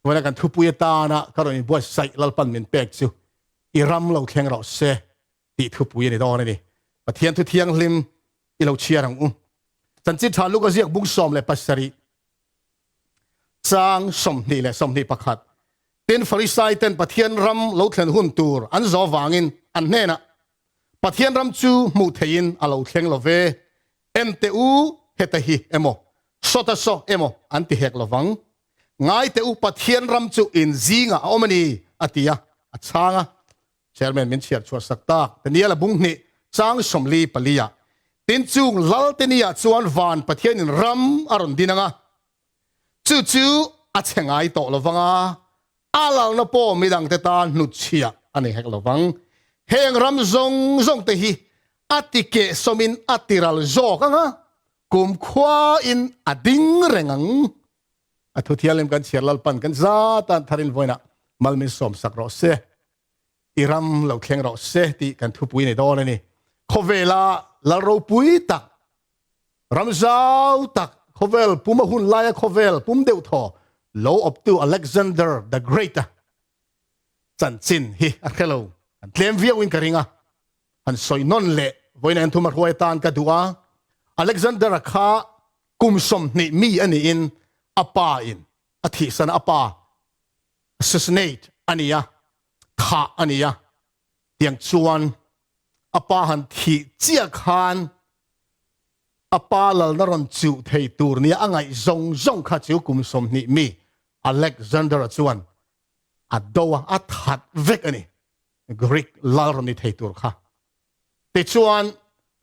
วันนั้นกันทุบยตานะก็เราบัวใส่ลัลปันเหม็นเป็กจูอีรำเราแข่งเราเสตีทุบยในดอนนี่ปะเทียนทุเทียงลิมอีเราเชียร์รังจันจิตทาลูกก็เรียกบุ้งสอมเลยปัสสรีจางสมนี่แหละสมนี่ประคัดเป็นฟาริสัยเป็นปะเทียนรำเราแข่งหุ่นตูร์อันจอวางินอันเน่นะปะเทียนรำจูมุเทียนเราแข่งเราเวเอ็มเตอูเฮตฮีเอโมสอตโซเอโมอันที่เฮกเราวังง่ายเตอูปะเทียนรำจูอินซีงะอมันนี่อติยาอัชางะเชอร์แมนมินเชียร์ชัวสักตาแต่เนี่ยละบุ้งนี่จางสมลีปลียาตินจูงลัลเตนียจวนวานปะเทียนรำอรุณดินังะจูอัชงายโตละวังอาลาลนโปมิดังเตตานุเชียอันนี้เฮกละวังเฮงรำซงเตฮีอติเกสมินอติรัลโจกังะกุมขวาอินอดิงเริงังอทุเทียลิมกันเชียร์ลัลปันกันซาตันทารินวอยนะมัลมิสอมสักรอเซอิรัมเหล่าแข่งรอเซที่กันทุบวินในดอนนี่โคเวลาลาโรปุยตักรัมซาวตักโคเวลปุ่มหุ่นลายโคเวลปุ่มเดวทอโลอบตูอเล็กซานเดอร์ the Great จันจินฮิอัคเคโลอันเตรียมวิวอินกริงะอันสอยนนเละวันนั้นทุมาหัวตานกัดว่าอเล็กซานเดอร์ข้ากุมสมนี่มีอันนี้อินอปาอินอธิสันอปา assassinate อันนี้อะข้าอันนี้อะเตียงชวนอปาหันที่เจียขานอปาลลนรอนจูเทตูร์นี่อ่างไงซงข้าจิวกุมสมนี่มีอเล็กซานเดอร์ชวนอัดโดวอัดหัดเวกอันนี้กรีกลลรอนนี่เทตูร์ข้าแต่ชวน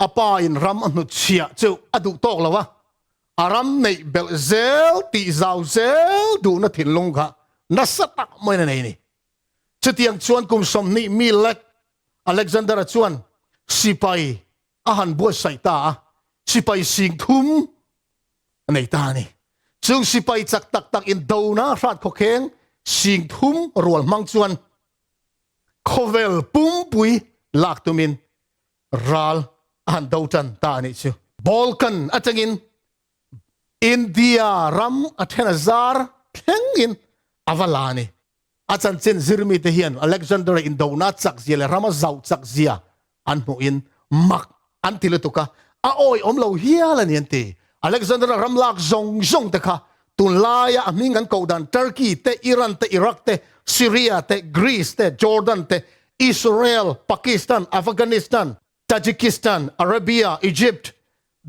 อปาอินรำอนุเชียจูอดุโตกแล้ววะอารำในเบลเซลตีซาวเซลดูนัทินลงค่ะนัสตักไม่ในนี่จุดยังชวนกุมสมนี่มีเล็กอเล็กซานเดอร์ชวนสิไปอาหารบัวใส่ตาสิไปสิงทุ่มในตานี่จึงสิไปจักตักอินดาวนะรัดขเข่งสิงทุ่มรัวมังชวนโคเวลปุ่มปุยลักตุมินรัลอันดาวจันตานี่ชิบอลกันอัจฉินอินเดียรัมอัฐนาซาร์เพ่งอินอาวลานีอาจารย์เซนซิรมิเตเฮียนอเล็กซานเดอร์อินดาวนาจักเซียเลรามาซาวจักเซียอันโมอินมักอันติเลตุกะอาโอยอมเราเฮียละเนี่ยตีอเล็กซานเดอร์รัมลักซงเตคะตุลายามิงันกอดันตุรกีเตอิรันเตอิรักเตซีเรียเตกรีซเตจอร์แดนเตอิสราเอลปากีสถานอัฟกานิสถานตาจิกิสถานอาระเบียอียิปต์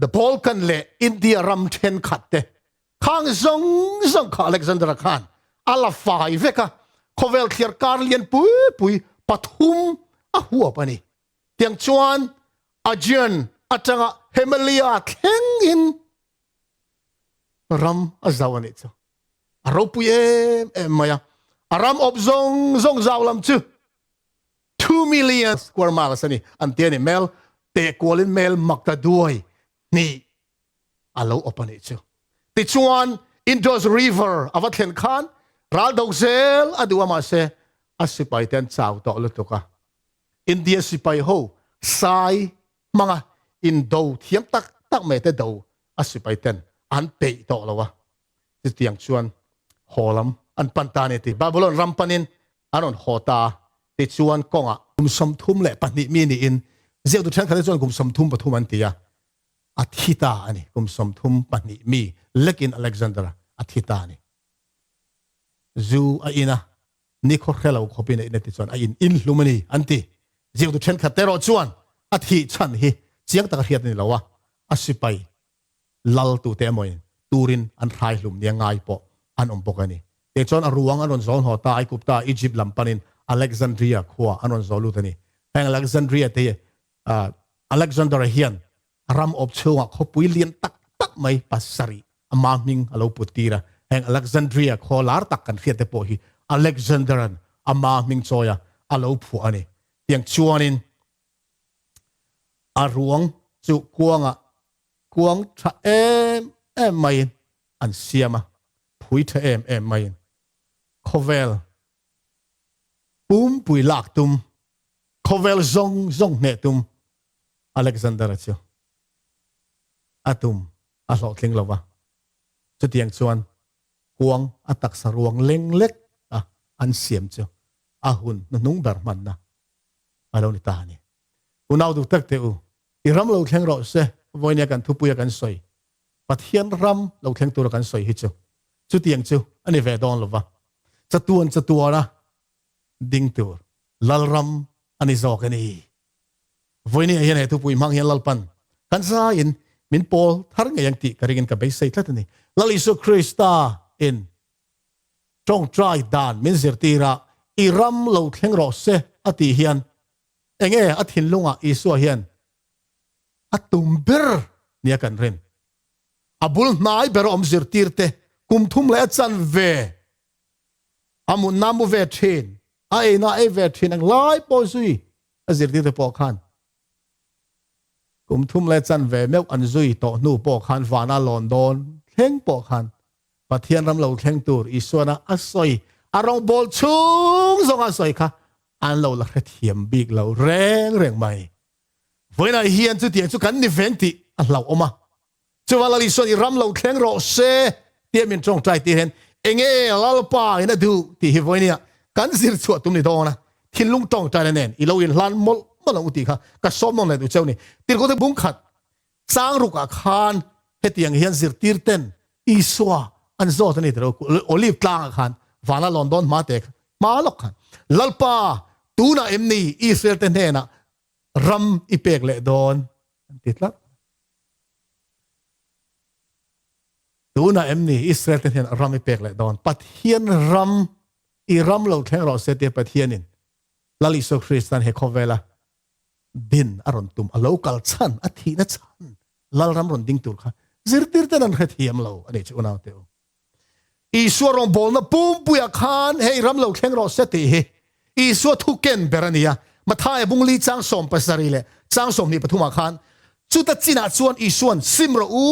The Balkan เลอินเดียรัมเทนขัดเตข้างซงข้าอเล็กซานเดอร์ขันอาลาฟายเวกะโคเวลเคียร์การเลียนปุยปัทุมอาหัวปนี่เตียงชวนอาเจียนอาจังะเฮมเลียเข่งอินรัมอาซาวันนี้จ้ะอารปุยมายาอารามอบซงซาวลำจู2 million square miles นี่อันเตียนี่เมลเตะกวลินเมลมักตะด้วยนี่อาลูอปนิจูติชวนอินโดสริเวอร์อวัตเทนคานรัลดอกเซลอดูว่ามาเซอาสิไปเต็นสาวต่อลุตุกะอินเดียสิไปโฮไซมังอินโดเทียมตักเมเตโดอาสิไปเต็นอันเปย์ต่อแล้ววะติเตียงชวนฮอลัมอันปันตาเนติบาบิโลนรัมปันินอันนนฮอตาติชวนกงกุมสมทุมเละปันนิมีนี่อินเจ้าตัวฉันเขาจะชวนกุมสมทุมปทุมันตียาอาทิตาอันนี้กุมสมทุมปันนิมีเล็กินอเล็กซานเดอร์อาทิตานี่จูอินะนี่เขาเล่าเขาเป็นในที่ส่วนอินลูมันนี่อันที่เจ้าตัวฉันขัดเตโรชวนอาทิฉันฮีเสียงตะเคียนนี่แล้ววะอาสิไปลัลตูเตมอยตูรินอันไทยลุมเนี่ยง่ายปออันอมปกันนี่แต่จนอรวงอันนนซอนหัวตาไอกุปตาอียิปต์ลำปันินอเล็กซานเดรียขัวอันนนซอลูตันนี่แห่งอเล็กซานเดรียเตอเล็กซานเดอร์เฮียนรำอบเชื่อเขาปุยเลียนตักไม่ปัสสรีอามามิงอโลปุตีระแห่งอเล็กซานเดรียขอลาร์ตักกันเฟียเตโปฮีอเล็กซานเดอร์อามามิงโซยาอโลผัวนี่ยังชวนินอารวงจุกวงทะเอ็มไม่อันเสียมาพุยทะเอ็มไม่โคเวลปุ้มปุยลักตุมโคเวลซงเนตุมอเล็กซานเดอร์เชียวอาตุมอาหลอกเข่งเราวะจุดยังชวน กวงอัตักสรวงเล็งเล็กอันเสียมเจ้าอาหุนนุ่งแบบมันนะอาเราในตานี่อุณาวดูตักเตอูอีรำเราแข่งเราเสวันนี้กันทุบปุยกันสวยปัทเทียนรำเราแข่งตัวกันสวยฮิจูจุดเตียงจูอันนี้เวดอนหรือวะจะตัวนะดิ้งตัวลลรำอันนี้จอกอันนี้วันนี้เห็นไอ้ทุบปุยมังเห็นลลปันกันซาอินมินโพลทาร์งยังติการิกันกับไปใส่ทัดนี่ลลิสุคริสตาอินจงใจดานมินเสียตีระอีรำเราแข่งเราเสอติเฮียนเองอัดหินลุงอีสัวเฮียนอัตุมเบอร์เนี่ยกันเรนอับุลนายเบอร์อมสิรตีร์เตคุมทุ่มเล็ดซันเวอามุนนามูเวทินไอ้น่าเอเวทินอังไล่ปอซุยอสิรตีร์เตปอขันคุมทุ่มเล็ดซันเวเมวอันซุยโตนูปอขันวานาลอนดอนแข่งปอขันปัทเทียนรำเราแข่งตัวอีสัวนะอัสอยอารมณ์บอลชุ่งส่งอัสอยค่ะอันเราละเทียมบิกเราแรงไหมวันนี้เฮียนจุดเดียงจุดกันนิเวนติอันเราออกมาจุดวันละลิส่วนอีรำเราแข่งเราเสเตียมินตรงใจที่เห็นเองลาลปาอินะดูที่ฮิวันนี้กันสิรสวดตุ้มนี่ดองนะทิ้งลุงตรงใจนั่นเองอีเราอินลันมลลงอุติค่ะก็สมมองเลยดูเจ้านี่ตีก็ได้บุ้งขัดสร้างรุกอาคารเฮตียงเฮียนสิรตีร์เต้นอีสวาอันโซตันนี่เราโอลิฟกลางอาคารวานาลอนดอนมาเตกมาลอกขันลลปาตูน่าเอ็มนี่อิสราเอลเต้นเฮนะรำอีเปกเละโดนติดละตูน่าเอ็มนี่อิสราเอลเต้นเฮนะรำอีเปกเละโดนปัทเฮียนรำอีรำเราแข่งเราเสตีปัทเฮียนินลลิสุคริสตันเฮคอเวล่าดินอารอนตุมอโลกัลชันอาทิตย์ชันลลรำรอนดิ้งตุลค่ะซิรติร์เต้นนั่นเทียมเราอันนี้จะอุณาเตออีสวรองบอลนะปุ่มปุยคานเฮรำเราแข่งเราเสตีเฮอีสวทุกเกนเบรนียมาท้ายบุงลีจังสมปัสสารีเลจังสมนี่ปฐุมอาคารจุดตัดจีน่าชวนอีส่วนซิมรู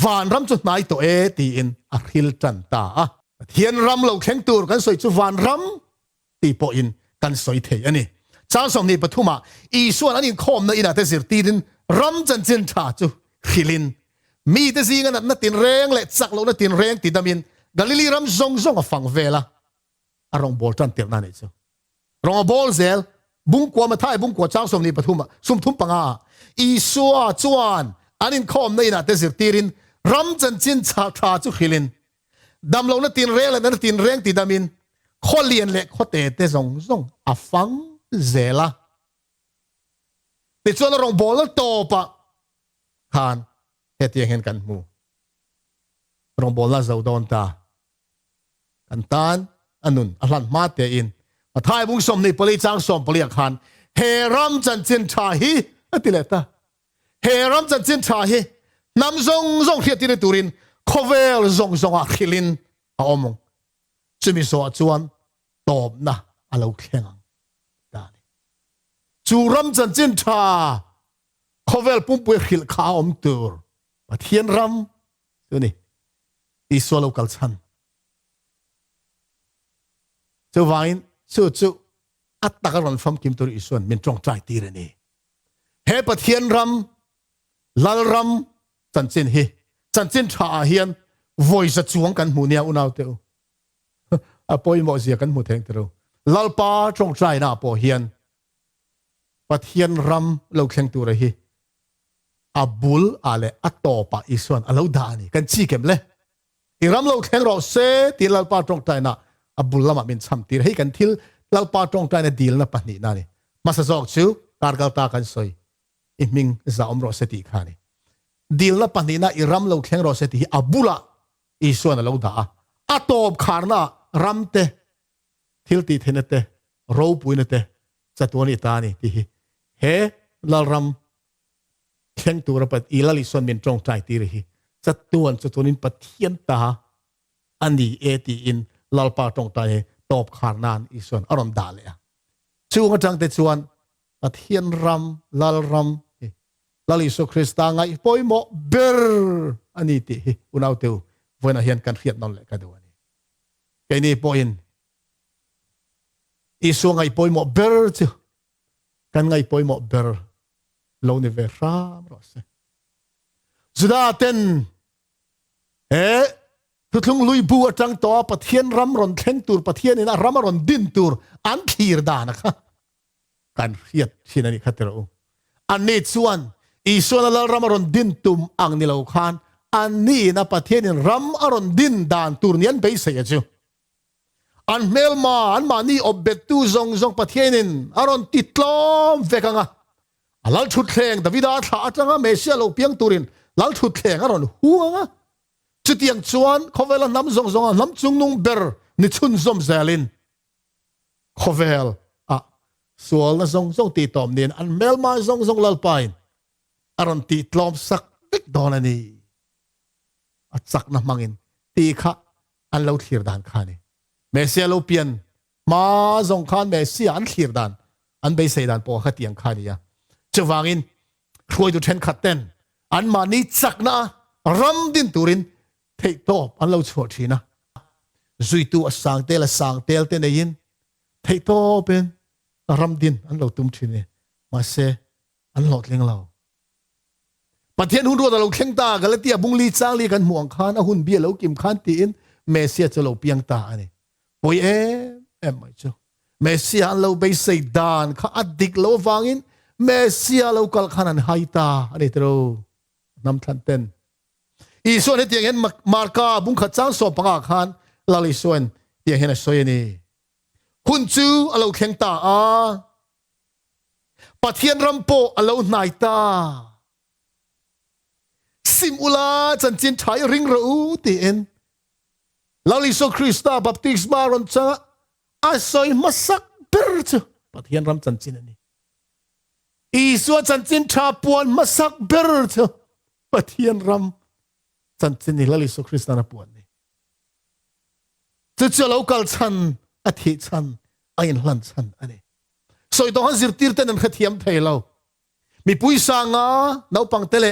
วานรำจุดไหนตัวตีอินอาคิลจันตาเทียนรำเราแข่งตัวกันสวยจุดวานรำตีปออินกันสวยเทียนนี่จังสมนี่ปฐุมอีส่วนอันนี้คอมนะอินาเตสิรตีดินรำจันจินชาจุคิลินมีแต่สิ่งนั้นนัดตินแรงเละสักเรานัดตินแรงติดดามินกาลิลีรำซงฟังเวล่าอารมณ์บอลจันเตียนนั่นเองรองบอลเซลบุ้งกว่ามาท้ายบุ้งกว่าจ้างสมนี่ปฐุมสุ่มทุ่มปังอาอีสัวจวนอันนี้คอมในน่ะเตสิร์ตีรินรำจันจินชาจุขิลินดำเรานัดตินเร่และนัดตินเร่งติดามินข้อเลียนเล็กข้อเตะเตะซงอาฟังเซล่าติดส่วนรองบอลแล้วโตปะขานเฮตีเห็นกันมูรองบอลแล้วจะโดนตากันตานอันนุนอัลลันมาเตอินท้ายบุ้งสมนี่ปลีจังสมปลีอาคารเฮรัมจันจินชาฮีติเลตาเฮรัมจันจินชาฮีนำซงเฮียติเลตูรินโคเวลซงอาคิลินอาอมงจะมีสวัสดิ์จวนตอบนะอาลูเข่งดานีจูรัมจันจินชาโคเวลปุ่มปุยขิลข้าอมตูร์ปะเทียนรัมตัวนี้อีสวาลูกัลชันเจ้าวัยจู่อัตตะการันฟัมกิมตัวอีส่วนมันจงใจตีเรนี่เฮปะเทียนรำลลรำจันจินเฮจันจินชาเฮียนวอยจะจวงกันหมู่เนี่ยอุณาวเตออปอยมอเสียกันหมู่แทงเตอลลปาจงใจน่าปอเฮียนปะเทียนรำเราแข่งตัวเฮอับุลอะไรอัตโตปะอีส่วนเราด่านี่กันชี้เก็มเลยอีรำเราแข่งเราเสตีลลปาจงใจน่าอับดุลละมามินซัมตีให้กันทิลลลปาตรงใจในดีลนะปะนี่นั่นนี่มาสะจอกชิวการกล่าวตากันสวยอิมิงจะอมรสติขานี่ดีลนะปะนี่นะอิรัมเราแข่งรสติอับดุลละอีส่วนเราด่าอัตอบขารนะรัมเตทิลตีเทนเตรูปุยเนเตจัตัวนี้ตานี่ที่เฮลลรัมแข่งตัวระปัดอีลลิส่วนมินตรงใจตีรีจัตัวนี้ปะเทียนตาอันนี้ตีอินลลปาตรงใจตอบขานานอีส่วนอารมณ์ด่าเลยช่วงจังเตชวนเทียนรำลลรำลลิสุคริสตาไงปอยโมเบอร์อันนี้ที่อุณาวเตววันนี้เห็นกันเขียนนั่นแหละกันด้วยแค่นี้ปอยน์อีส่วนไงปอยโมเบอร์จ้ะกันไงปอยโมเบอร์ลงในเวรามรสสุดาเต็น ทุกลุยบัวจังต่อปะเทียนรำรอนเทงตูร์ปะเทียนนี่นะรำรอนดินตูร์อันขีรดานะคะการเรียดที่นั่นนี่ขัดเราอันนี้ส่วนอีส่วนเรารำรอนดินตุมอังนี่เราขานอันนี้นะปะเทียนนี่รำรอนดินดานตูร์นี้อันไปเสียจูอันเมลมาอันมานี่อบเบ็ดตูซงปะเทียนินอารอนติดล้อมเวกังอ่ะลัลชุดแข่งดาวิดาท่าจังอ่ะเมเซียเราเพียงตูรินลัลชุดแข่งอารอนหัวอ่ะจุดยังชวนเขาเวลาน้ำซงอ่ะน้ำจุงนุ่งเบอร์นิชุนซอมเซลินเขาเวลอ่ะส่วนนั้นซงตีตอมเนียนอันเมลมาซงลัลไปอารอนติดล้อมสักบิ๊กดอนนี่อัดสักน้ำมังอินตีขะอันเราเทียร์ดานขานี่เมเซียเราเปลี่ยนมาส่งขานเมเซียอันขีดดันอันไปเสียดันปอขัดยังขานี่จะวางอินช่วยดูเทนขัดเต้นอันมานี่จักนะรำดินตูรินเทตอบอันเราชดชีนะจุยตัวสังเตลเต้นได้ยินเทตอบเป็นรำดินอันเราตุ้มชีนี่มาเสอันหลอดเลี้ยงเราปะเทียนหุ่นรัวแต่เราเข่งตากันแล้วเตียบุงลีจางลีกันห่วงขานหุ่นเบี้ยเรากิมขานตีอินเมเซียจะเราเปียงตาอันนี้ป่วยไม่เจ้าเมสเซียเราไปใส่ดานข้าอดีตเราฟังอินเมสเซียเรากัลขานันหายตาอันนี้เรานำทันเต้นอีส่วนนี้ที่เห็นมาร์กาบุ้งขัดจ้างสอบปังอาคารลาลิส่วนที่เห็นสวยนี่หุ่นจูเราเข่งตาปะเทียนรำโปเราหนายตาซิมอุลาจันจินไทยริงรูที่เห็นลาลิโซคริสตาบัพติสมารอนจ้าอาศัยมาสักเบิร์ตปะเทียนรำจันจินนี่อีส่วนจันจินชาปวนมาสักเบิร์ตปะเทียนรำจันจินนี่ลาลิโซคริสตานาปวนนี่จะเรากัลชันอาทิชันไอ้หลันชันอันนี้สอยต้องหันสิร์ตีร์เต้นขัดเทียมไทยเรามีปุยสางาเนาปังเตเล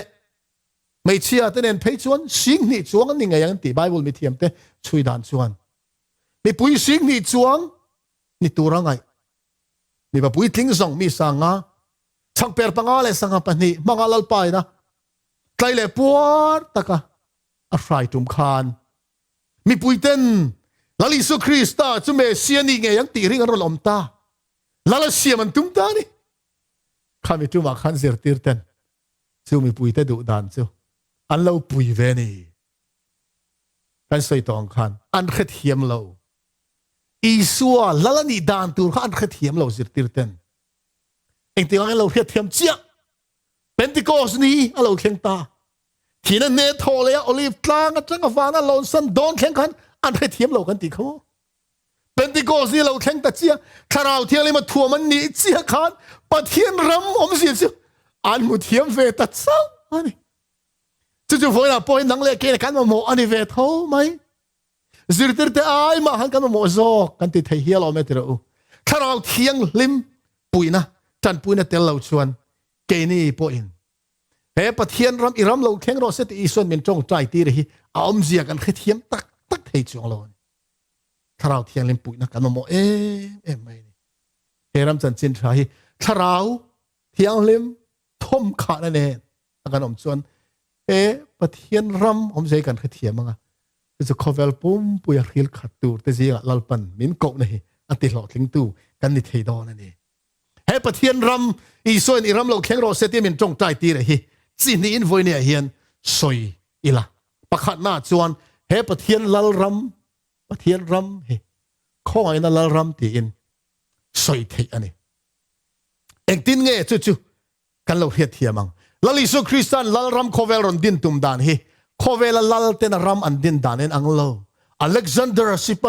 ไม่เชื่อแต่เน้นเพจวนสิ่งนี้จวงนี่ไงยังตีไบเบิลไม่เทียมเตช่วยด่านจวนมีปุยสิ่งนี้จวงนี่ตัวรังไงมีแบบปุยทิ้งส่งมีสังอ่ะช่างเปิดปังอะไรสังปนีมังอาลัลไปนะใครเล่ปวดตะกะอะไรจุ่มคานมีปุยเต้นลาลิสุคริสตาจุเมเซียนี่ไงยังตีริงอารมณ์ตาลาลเซียมันตุ้มตานี่ข้ามีจุมาขันเสียตีร์เต้นจูมีปุยเต้ดุดันจูอันเราปุยเวนี่กันสวยตองขันอันขัดเทียมเราอีสัวลาลนี่ดานตัวขันขัดเทียมเราสิติร์เต้นเองตีว่าเราเพียรเทียมเจ้าเป็นติโกสนี้เราเข่งตาทีนั้นเนโธเลยโอลิฟกลางจังกฟ้านั่นเราสันโดนแข่งขันอันขัดเทียมเรากันติเขาเป็นติโกสนี้เราแข่งตาเจ้าถ้าเราเทียมเลยมาทัวมันหนีเจ้าขันปะเทียนรำอมเสียสิอันมุเทียมเวตัดเศร้าอันนี้จู่ๆฝนอ่ะปอยนังเล็กกันมาโมอันนี้เวทเขาไหมสิริตไอมาหันกันมาโมโซกันติดเฮียเราไม่ติดเราถ้าเราเทียงลิมปุยนะจันปุยนะเตลเราชวนเกนี่ปอยเฮ้ปะเทียนรำอีรำเราแข่งเราเสตอีส่วนเป็นจงใจตีเลยเอาอมเสียกันแค่เทียมตักเฮจงเราถ้าเราเทียงลิมปุยนะกันมาโมไม่เฮรำจันจินทรายถ้าเราเทียงลิมท่มขาดนั่นเองกันอมชวนปะเทียนรำอมใจกันแค่เทียมมั้งจะขอเวลปุ่มปุยริลขัดตูแต่เสียลลปันมินกบนี่อันติหลอดลิงตูกันนิเทดอนั่นเองเฮ้ปะเทียนรำอีส่วนอีรำเราแข่งเราเซติมินจงใจตีเลยสินี่อินโวยเนี่ยเฮียนสวยอีละประคัดหน้าจวนเฮ้ปะเทียนลลรำปะเทียนรำเฮ้ข้อไอ้นั่นลลรำตีอินสวยเทอันนี้เองตินเงี้ยจู่ๆกันเราเฮียเทียมังลาลิสุคริสตันลลรำโคเวลรอนดินตุมดานเฮโคเวลลลเตนรำอันดินดานเองอังโลอเล็กซานเดอร์สิไป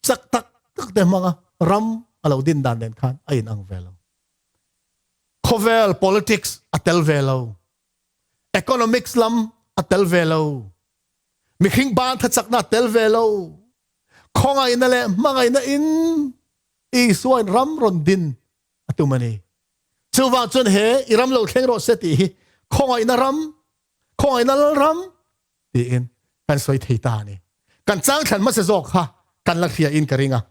สักตักเต็มมังรำเราดินดานเองขันไอ้อังเวลโคเวล politics อัตเตลเวล economics ลำอัตเตลเวลมีขิงบานทัดจักนัตเตลเวลของไอ้นั่นแหละมังไอ้นั่นอินอีส่วนรำรอนดินอัตุมันนี่ชื่อว่าจนเฮอีรำเราแข่งรถเสตีของไอ้นั่นรำของไอ้นั่นรำดีอินกันสวยเทตานี่กันจ้างฉันมาเสียจอกค่ะกันลักเฮียอินกระริงะ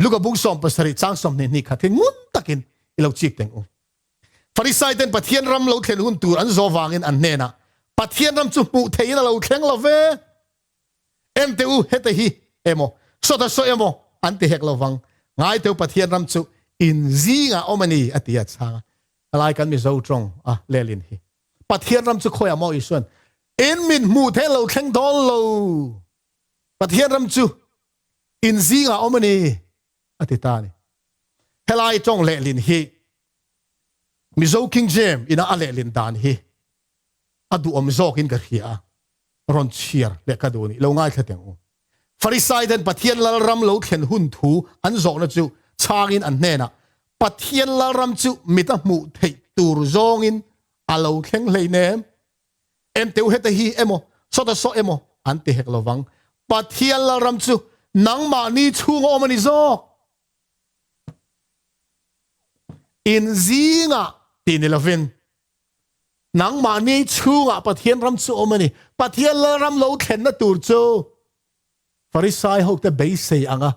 ลูกบุ้งสอมภาษาจ้างสอมนี่ค่ะที่งุนตักินอีเราจิกเต็งฟาริสัยเต็นปะเทียนรำเราแข่งหุ่นตูอันโซวางอินอันเนน่ะปะเทียนรำจุบุเทียนเราแข่งเราเว em teu hete hi emo so ta so emo anti hek lovang ngai teu pathian ram chu in zinga omani atia changa alai kan Mizo trong lelin hi pathian ram chu khoya mo isuan in min mu the lo thleng dol lo pathian ram chu in zinga omani atita ni helai trong lelin hi Mizo King James ina alelin dan hi adu omzok in garhia ron chiar le kadoni lo ngai khateng u Farisai den pathian lal ram lo thlen hun thu an zok na chu changin an hena pathian lal ram chu mita mu thei tur zongin alo thleng leinem em teu heta hi emo so ta so emo an te hek lovang pathian lal ram chu nang ma ni chung omani zok in zinga tinilavin nang ma ni chunga pathian ram chu omani pathian lal ram lo thlen na tur chu Farisai hok te beisei anga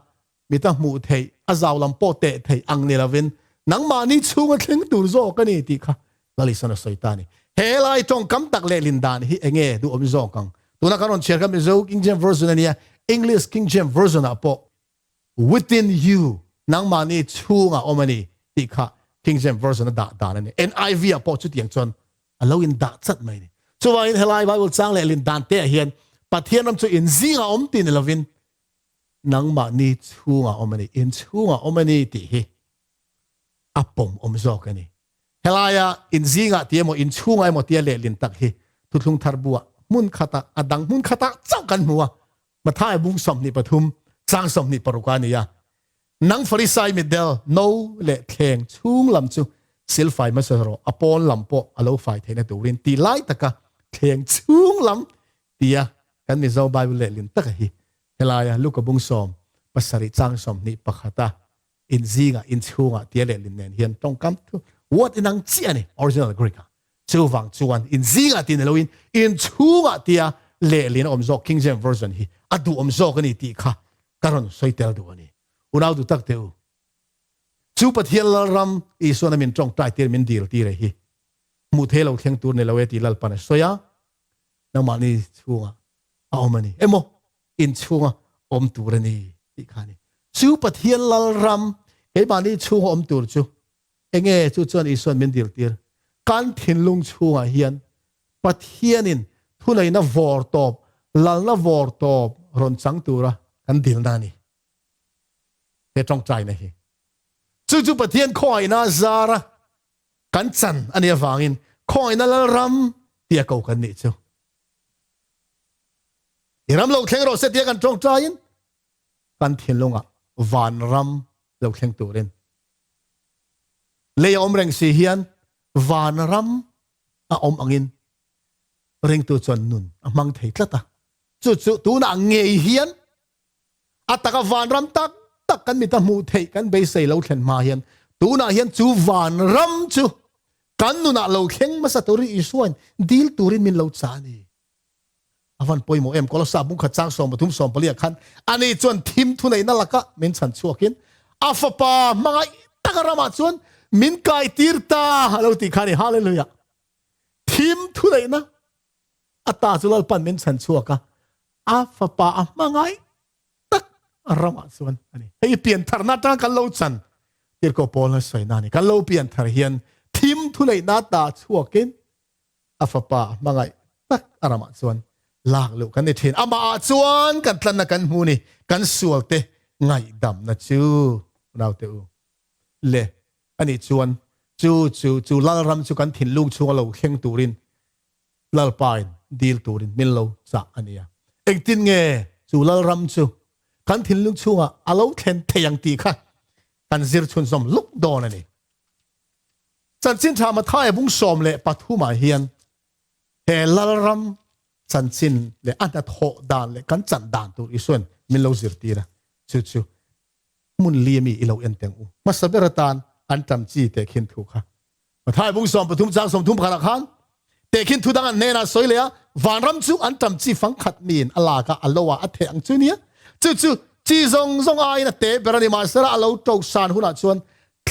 mita mu thei azaw lam po te thei ang nilavin nang mani chunga thleng tur zo kani ti kha lalisana soitani helai tong kam tak le lindan hi enge du om zo kang tuna karon cher kam zo King James version ania English King James version apo within you nang mani chunga omani ti kha King James version da ni NIV apo chu tiang chon alo in da chat mai ni so wa in helai Bible chang le lindan te hian pathian ram chu in zinga om tin lovin nang ma ni chunga omani in chunga omani ti hi apom om zo kani helaya in zinga ti mo in chunga mo ti le lin tak hi thuthung thar bua mun khata adang mun khata chau kan huwa mathai bung som ni pathum chang som ni parukani ya nang Farisai midel no le thleng chung lam chu silfai masaro apon lampo alo fai theina turin ti lai taka thleng chung lam tia kan Mizo Bible le lin tak hi helaya luka bung som pasari chang som ni pakhata in zinga in chunga tia le lin nen hian tong kam thu what inang chi ani original Greek chuwang chuan in zinga tin loin in chunga tia le lin om zo King James version hi adu om zo kani ti kha karon soitel du ani unaw du tak teu chu pathian lal ram i sona min tong tai tir min dil ti re hi mu thelo thleng tur ne lawe ti lal pan soya nang mani chunga omani emo in chunga om turani ti khani chu pathian lal ram ke bani chunga om tur chu enge chu chon i son min dil tir kan thinlung chunga hian pathianin thunai na vor top lal na vor top ron chang tura kan dil na ni te tong chai na hi chu pathian khoi na zara kan chan ani awangin khoi na lal ram tia ko kan ni chu iram lo thleng ro se tia kan tong train kan thin longa van ram lo thleng turin le om reng si hian van ram a om angin reng tu chon nun amang thei tlata chu tu na nge hian ataka van ram tak kan mi ta mu thei kan be sei lo thlen ma hian tu na hian chu van ram chu kan nu na lo thleng ma sa tori isuan dil turin min lo cha ni avan poimo em kolosa bung kha chang som pathum som palia khan ani chon thim thunai na laka min chan chuakin afapa mangai takarama chon min kai tirta halo ti khani hallelujah thim thunai na ata chulal pan min chan chuaka afapa mangai tak rama chon ani hei pian tharna tang kan lo chan tir ko pol na sai na ni kan lo pian thar hian thim thunai na ta chuakin afapa mangai tak arama chon lak lu kan ni thin ama chuan kan tlan na kan hu ni kan sual te ngai dam na chu naw te u le ani chuan chu lal ram chu kan thin lung chu lo kheng turin lal pain dil turin min lo cha ania ek tin nge chu lal ram chu kan thin lung chu a alo thlen theyang ti kha kan zir chun som luk don ani chan chin tha ma thai bung som le pathuma hian he lal ram chan chin le ata tho dan le kan chan dan tu isuan min lo zir tira chu mun liami ilo enteng u masaberatan an tam chi te khin thu kha ma thai bung som pathum chang som thum khara khan te khin thu dang an nena soilea van ram chu an tam chi phang khat min ala ka alowa athe ang chu nia chu chi zong ai na te berani ma sara alo to san huna chuan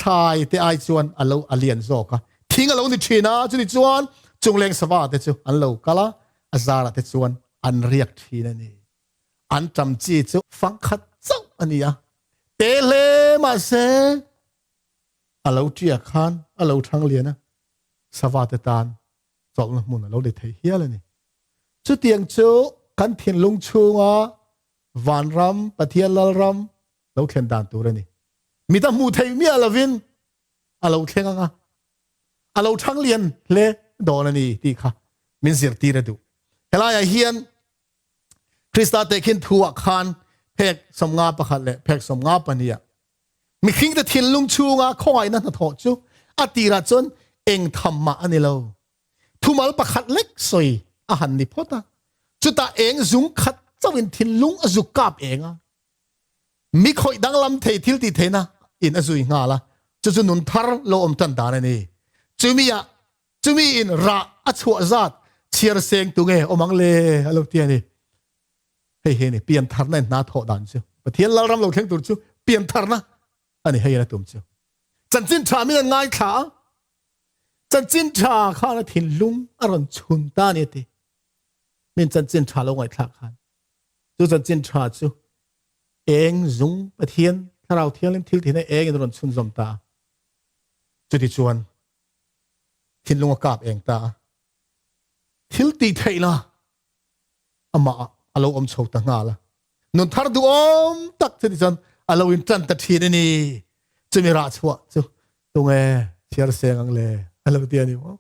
thai te ai chuan alo alien zo ka thing alo ni thina chu ni chuan chungleng sawa te chu an lo kala azara te chuan an riak thina ni อันจำจีจุฟังขัดเจ้าอันนี้เตเลมาเซเราเจียขันเราทั้งเลียนะสวัสดิตานจอกมุนเราได้เทียเลยนี่จุดเตียงจูกันเทียนลุงชูวันรำปะเทียนลรำเราเทียนดานตัวนี่มีแต่มูเทียมีอะไรวินเราเทียงเราทั้งเลียนเล่โดนนี่ที่ค่ะมินเสียตีระดูเฮลายเฮียนคริสต์เตคินทัวขันเพกสมงาประคัดเละเพกสมงาปนียมีคิงแต่เทียนลุงชูคอยนั่นทอจูอติระจนเองทำมาอันนี้เราทุมาลประคัดเล็กสวยอาหารนิพพะจุดตาเองจุงขัดเจ้าวินทินลุงอจุกาบเองมีคอยดังลำเททิลติเทนะอินอจุยงาละจุนุนทาร์โลอมตันดานนี่จุมีอินระอัจฉริยะเชียร์เซงตุงอมังเลฮัลโหลเตียนี่เฮ้ยนี่เปลี่ยนทาร์นั่นน่าทอดันจูประเทศเรารำเราเข่งตัวจูเปลี่ยนทาร์นะอันนี้เฮ้ยนะตุ่มจูจันจินชามีง่ายขาจันจินชาข้านะทินลุงอารมณ์ชุนตานี่ทีมินจันจินชาลงไว้ทักขันจูจันจินชาจูเองจุงประเทศถ้าเราเที่ยวเล่นทิลที่นั่นเองอารมณ์ชุนสมตาจุดที่ชวนทินลุงกาบเองตาทิลตีเทนะอามาเราอมโชตังงาละนนทาร์ดูอมตักจุดที่ชวนเราอินจันตัดทีนี่จะมีราชวะจูตรงเชียร์เซงอังเลเราเตียนี่วะ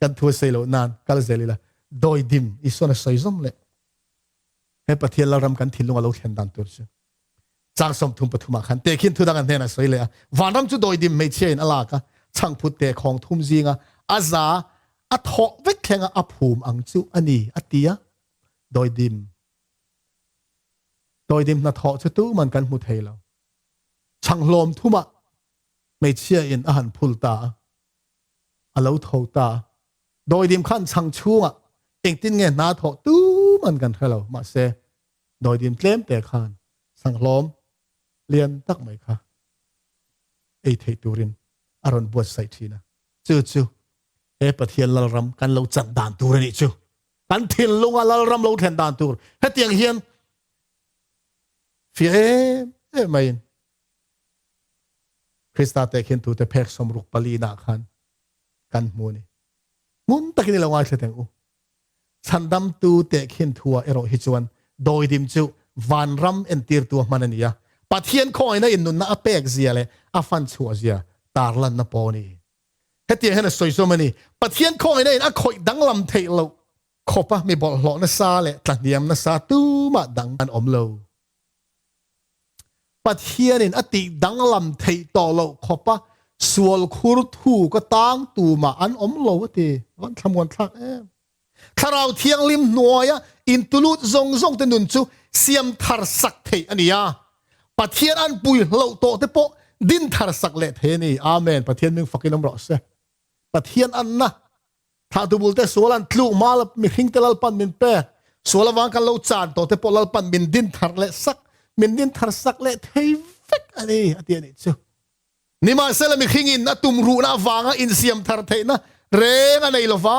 กันทัวเซโลนานกัลเซลีละโดยดิมอิสวนใส่ซอมเลยให้ประเทศเรารำกันทิลลุงเราเขียนดันตัวจูจางสมทุมปฐุมขันเตะขินทุดังกันเทน่ะสวยเลยวันรำจุดโดยดิมไม่เชื่ออะไรกะช่างพุทธเตะของทุ่มจิงอาซาอัทโหเวกแข่งอัภูมิอังจูอันนี้อัตติยะโดยดิมนัทโหจะตู้มันกันมุทเทเราช่างลมทุ่มไม่เชื่ออินอาหารพุลตาเราโทตาโดยดิมขั้นช่างชั่วเองตินเงินนาโทตู้มันกันให้เรามาเซโดยดิมเล่มแต่ขันช่างลมเรียนตักไหมคะไอเทตูรินอารอนบวชใส่ทีนะจู่ประเทศเรารำกันเราจัดด่านตัวนี่จู่กันถิ่นลงเรารำเราแทนด่านตัวให้เตียงเฮียนฟีไม่คริสต์เตคินตัวแต่เพกสมรุกปลีนาขันกันมูนี่มุนตะกินเราว่าเสด็จฉันดำตัวเตคินทัวเอโรฮิจวนโดยดิมจู่วันรำเอ็นตีร์ตัวมันนี่ปะเทียนคอยนะอินนุนน่าเปกเสียเลยอาฟันชัวเสียตาลันนับปอนี่เฮตียเห็นสวยสมันนี่ปะเทียนคอยนะอินอาคอยดังลำเทเราขบปะไม่บอกหลอกนัสซาเลยตัดเดียมนัสซาตู้มาดังอันอมเราปะเทียนอินอติดังลำเทต่อเราขบปะสวลคูรทูก็ตั้งตูมาอันอมเราทีวันทำวันทักถ้าเราเทียงริมหน่วยอินตุลุซงแต่นุนจูเสียมทาร์สักเทอันนี้ปะเทียนอันปุยเราโตเตปะดินทาร์สักเละเทนี่อาเมนปะเทียนมึงฟักกินน้ำร้อนเสปะเทียนอันนะถ้าดูบุลเตสวลันทลูมาลมีหิงเตลปันมินเป้สวลวังกันเราจานโตเตปะลปันมินดินทาร์เละสักมินดินทาร์สักเละเทฟิกอันนี้อันนี้จูนี่มาเสละมีหิงอินนะตุมรูนะวางอินเสียมทาร์เทนะเรงอันนี้ละฟ้า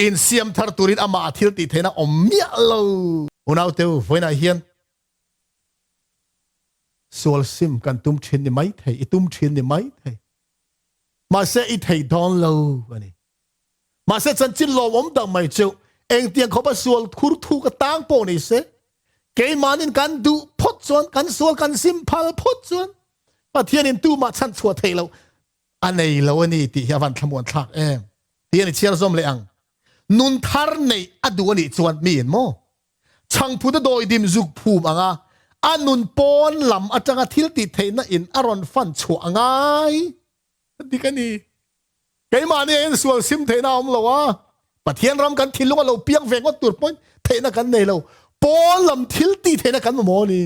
อินเสียมทาร์ตุรินอามาทิลติเทนะอมเมียเราอุณาเตวไฟน่าเฮียนสวลซิมกันตุ้มชินนี่ไม่ไทยตุ้มชินนี่ไม่ไทยมาเสอีไทยดอนเราอันนี้มาเสจันจินลอมดังไม่เจ้าเองเตียงเขาไปสวลคูรทูกตั้งโปนี่เสเกยมานินกันดูพดส่วนกันสวลกันซิมพัลพดส่วนปะเทียนินตู้มาชันชัวไทยเราอันนี้เราอันนี้ที่วันทำวันทักเทียนเชียร์ส้มเลยอังนุนทาร์ในอดูอันนี้ส่วนมีเห็นมั้งช่างพูดโดยดิมจุกภูมิอ่ะอันนุนปอนลำอาจารย์ทิลติเทน่ะอินอารอนฟันชัวง่ายดีกันนี่ไกมาเนี่ยส่วนซิมเทน่าอมเราวะปะเทียนรำกันทิลลุงเราเปียงแฝงว่าตัวปอนเทน่ากันในเราปอนลำทิลติเทน่ากันมาโมนี่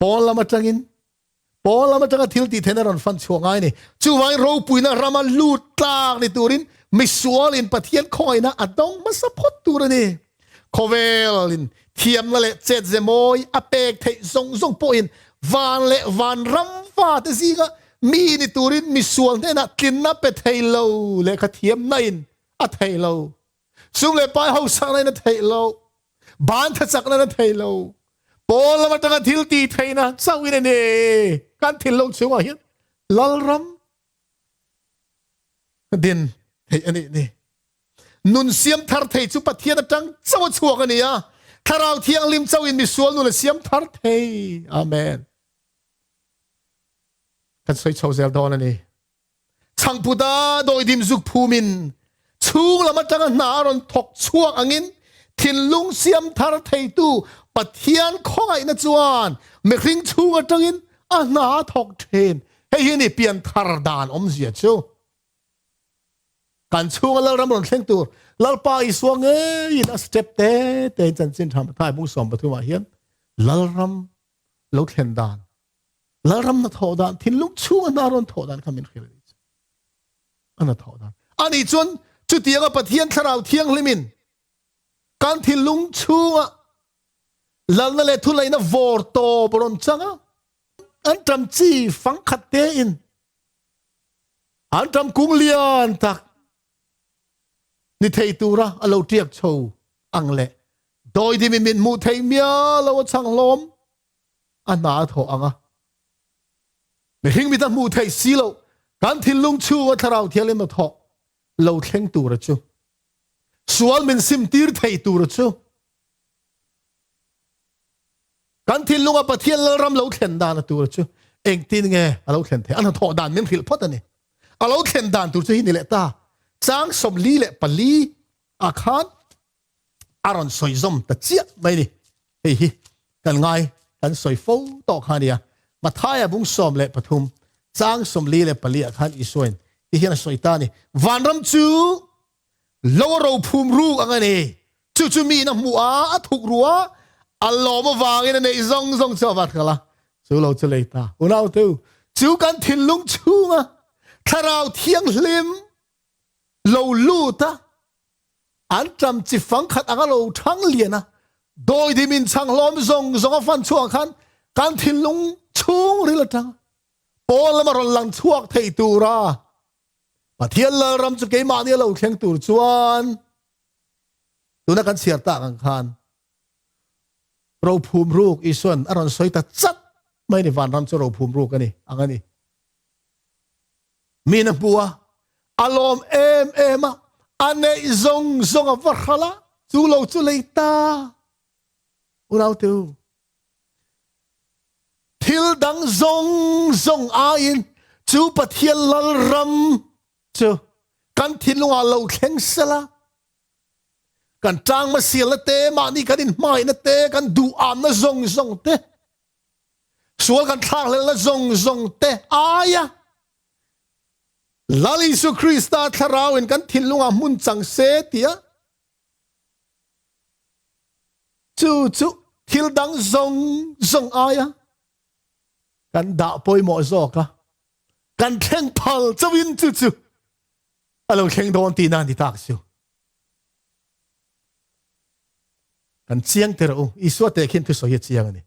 ปอนลำอาจารย์ปอนลำอาจารย์ทิลติเทน่าอารอนฟันชัวง่ายนี่จู่ไว้เราปุยนะรามาลูดกลางในตัวรินไม่สวลินปะเทียนคอยนะอัดดงมาสะพดตัวนี่โคเวลินเทียมละเละเจ็ดเจมอยอเปกเทซงปอินวันเละวันรำฟ้าแต่สิก็มีในตัวรินมีส่วนเนี่ยนะกินนับไปเทโลเละขเทียมนั่นอะเทโลซุ่มเละไปเขาสั่งเลยนะเทโล ban tha chak na thei lo pol ma tanga thil ti theina chawin ne kan thil lo chunga hian lalram din thei ani ni nun siam thar thei chu pathian atang chaw chuak ania tharau thiang lim chawin mi sual nun siam thar thei amen kan soi chau zel don ani changpuda doi dim zuk phumin chung lama tanga naron thok chuak angin thin lung siam thar thei tu pathian khongai na chuan me hring chung atangin a na thok then hei hi ni pian thar dan om zia chu kan chung la ram ron thleng tur lalpa I suang in a step te chan chin tham thai bung som pathuma hian lalram lo thlen dan lalram na tho dan thin lung chung na ron tho dan khamin khel ana tho dan ani chun chu tianga pathian tharau thiang hlimin kan thin lung chunga lalna le thu laina vor to boron changa an tam chi phang khat te in an tam kung lian tak ni thei tura alo tiak chho angle doi di min mu thei mia lo chang lom ana tho anga me hing mi ta mu thei silo kan thin lung chu wa tharau thialin ma tho lo thleng tura chu sual min sim tir thei tura chu kan thin lunga pathian ram lo thlen dan tura chu eng tin nge alo thlen the ana tho dan min khil phot ani alo thlen dan tur chu hi ni le ta chang som li le pali akhan aron soi zom ta chia mai ni hei hi kan ngai kan soi fo to khania mathaya bung som le pathum chang som li le pali akhan isoin hi hian soi ta ni vanram chu loro phum ru angani chu chu mi na mu a athuk ruwa aloma wangin nei zong zong chawat khala chu lo chu leita unau tu chu kan thin lung chunga tharau thiang hlim lo luta an tram chi phang khat anga lo thang liana doi di min chang lom zong zong a fan chuang khan kan thin lung chung rilata pol ma ron lang chuak thei tura pathian la ram chu ke ma ni lo thleng tur chuan tuna kan siar ta kan khan ro phum ruk ison aron soita chat mai ni van ram chu ro phum ruk ani angani mina bua alom ema ane zong zong a varkhala chu lo chu leita unau tu thil dang zong zong ain chu pathian lal ram chu kan thin lunga lo thleng sala kan tang ma sial te ma ni kan in mai na te kan du am na zong zong te sual kan thang le la zong zong te aya lali su Krista tharau in kan thin lunga mun chang se tia chu thil dang zong zong aya kan da poi mo zo ka kan thleng phal chawin chu alo thleng don ti na ni tak su kan chiang te ro isu te khin thu so ye chiang ani